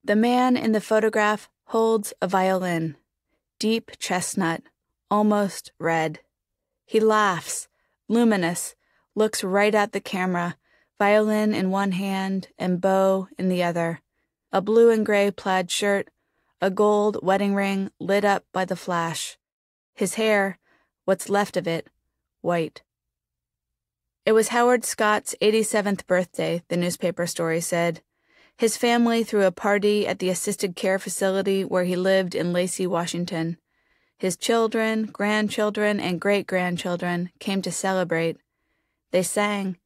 The man in the photograph holds a violin, deep chestnut, almost red. He laughs, luminous, looks right at the camera, violin in one hand and bow in the other, a blue and gray plaid shirt, a gold wedding ring lit up by the flash. His hair, what's left of it, white. It was Howard Scott's 87th birthday, the newspaper story said. His family threw a party at the assisted care facility where he lived in Lacey, Washington. His children, grandchildren, and great-grandchildren came to celebrate. They sang.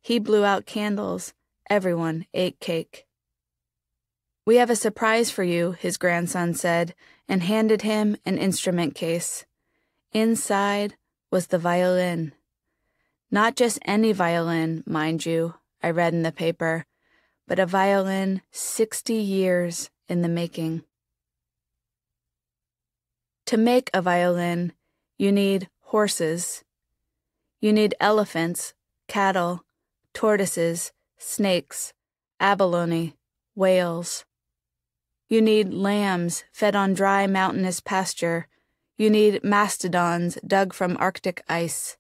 He blew out candles. Everyone ate cake. "We have a surprise for you," his grandson said, and handed him an instrument case. Inside was the violin. Not just any violin, mind you, I read in the paper, but a violin 60 years in the making. To make a violin, you need horses. You need elephants, cattle, tortoises, snakes, abalone, whales. You need lambs fed on dry mountainous pasture. You need mastodons dug from Arctic ice.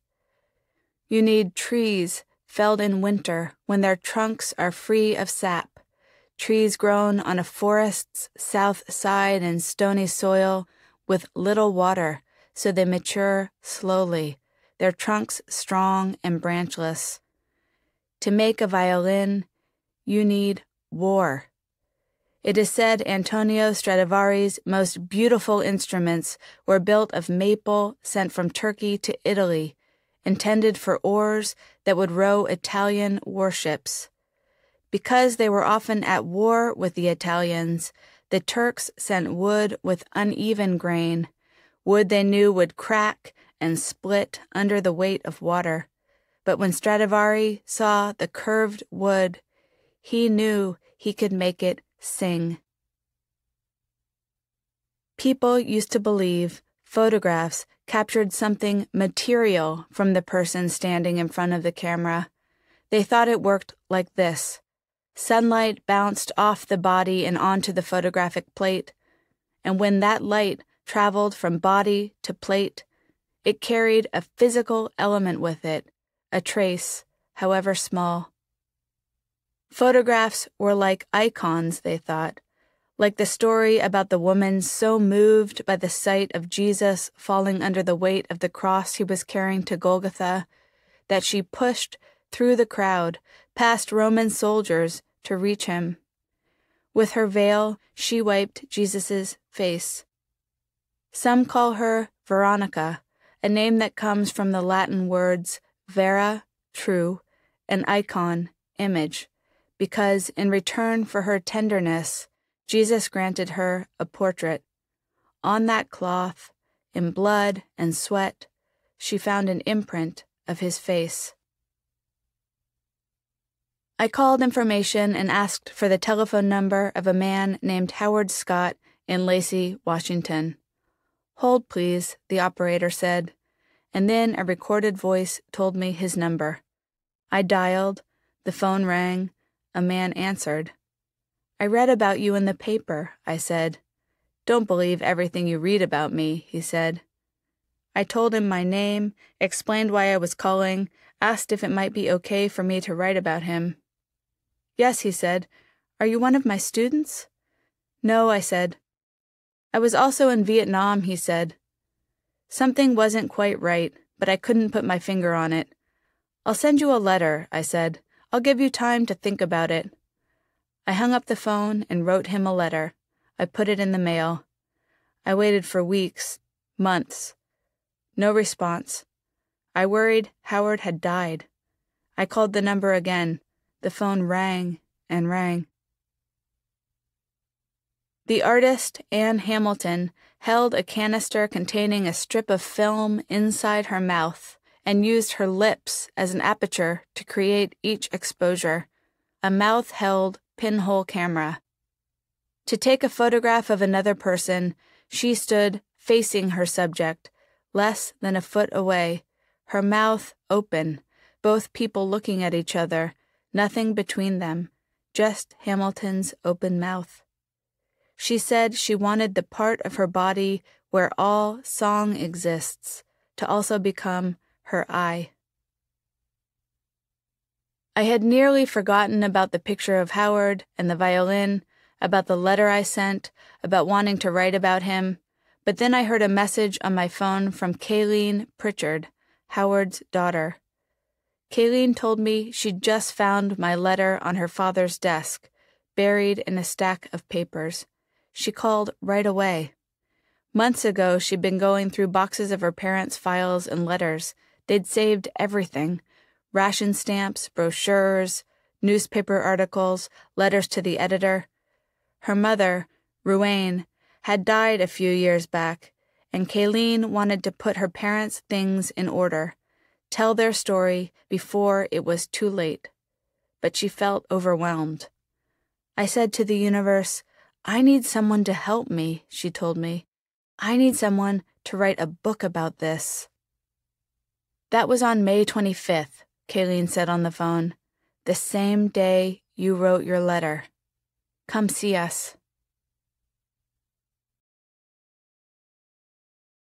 You need trees felled in winter when their trunks are free of sap, trees grown on a forest's south side in stony soil with little water so they mature slowly, their trunks strong and branchless. To make a violin, you need war. It is said Antonio Stradivari's most beautiful instruments were built of maple sent from Turkey to Italy, intended for oars that would row Italian warships. Because they were often at war with the Italians, the Turks sent wood with uneven grain, wood they knew would crack and split under the weight of water. But when Stradivari saw the curved wood, he knew he could make it sing. People used to believe photographs captured something material from the person standing in front of the camera. They thought it worked like this. Sunlight bounced off the body and onto the photographic plate, and when that light traveled from body to plate, it carried a physical element with it, a trace, however small. Photographs were like icons, they thought, like the story about the woman so moved by the sight of Jesus falling under the weight of the cross he was carrying to Golgotha that she pushed through the crowd, past Roman soldiers, to reach him. With her veil, she wiped Jesus' face. Some call her Veronica, a name that comes from the Latin words vera, true, and icon, image, because in return for her tenderness, Jesus granted her a portrait. On that cloth, in blood and sweat, she found an imprint of his face. I called information and asked for the telephone number of a man named Howard Scott in Lacey, Washington. "Hold, please," the operator said, and then a recorded voice told me his number. I dialed, the phone rang, a man answered. "I read about you in the paper," I said. "Don't believe everything you read about me," he said. I told him my name, explained why I was calling, asked if it might be okay for me to write about him. "Yes," he said. "Are you one of my students?" "No," I said. "I was also in Vietnam," he said. Something wasn't quite right, but I couldn't put my finger on it. "I'll send you a letter," I said. "I'll give you time to think about it." I hung up the phone and wrote him a letter. I put it in the mail. I waited for weeks, months. No response. I worried Howard had died. I called the number again. The phone rang and rang. The artist, Anne Hamilton, held a canister containing a strip of film inside her mouth and used her lips as an aperture to create each exposure, a mouth-held pinhole camera. To take a photograph of another person, she stood facing her subject, less than a foot away, her mouth open, both people looking at each other, nothing between them, just Hamilton's open mouth. She said she wanted the part of her body where all song exists to also become her eye. I had nearly forgotten about the picture of Howard and the violin, about the letter I sent, about wanting to write about him, but then I heard a message on my phone from Kayleen Pritchard, Howard's daughter. Kayleen told me she'd just found my letter on her father's desk, buried in a stack of papers. She called right away. Months ago, she'd been going through boxes of her parents' files and letters. They'd saved everything: ration stamps, brochures, newspaper articles, letters to the editor. Her mother, Ruane, had died a few years back, and Kayleen wanted to put her parents' things in order, tell their story before it was too late. But she felt overwhelmed. I said to the universe, "I need someone to help me," she told me. "I need someone to write a book about this." That was on May 25th, Kayleen said on the phone, the same day you wrote your letter. Come see us.